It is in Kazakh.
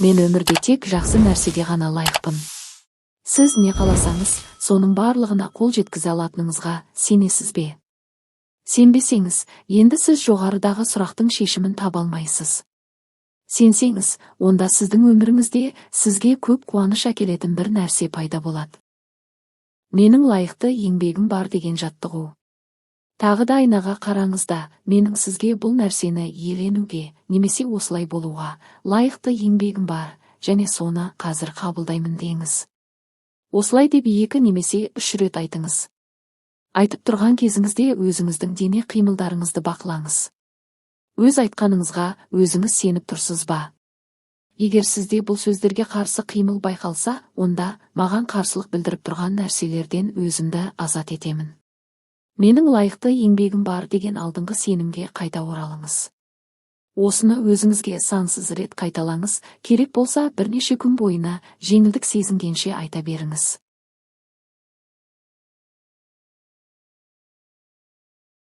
Мен өмірге тек жақсы нәрсеге ғана лайықпын. Сіз не қаласаңыз, соның барлығына қол жеткізе алатыныңызға сенесіз бе? Сенбесеңіз, енді сіз жоғарыдағы сұрақтың шешімін таба алмайсыз. Сенсеңіз, онда сіздің өміріңізде сізге көп қуаныш әкелетін бір нәрсе пайда болады. Менің лайықты еңбегім бар деген жаттығу. Тағы да айнаға қараңыз да, менің сізге бұл нәрсені иеленуге, немесе осылай болуға лайықты еңбегім бар, және соны қазір қабылдаймын деңіз. Осылай деп 2 немесе 3 рет айтыңыз. Айтып тұрған кезіңізде өзіңіздің дене қимылдарыңызды бақылаңыз. Өз айтқаныңызға өзіңіз сеніп тұрсыз ба? Егер сізде бұл сөздерге қарсы қимыл байқалса, онда маған қарсылық білдіріп тұрған нәрселерден өзімді азат етемін. Менің лайықты еңбегім бар деген алдыңғы сенімге қайта оралыңыз. Осыны өзіңізге сансыз рет қайталаңыз, керек болса бірнеше күн бойына жеңілдік сезінгенше айта беріңіз.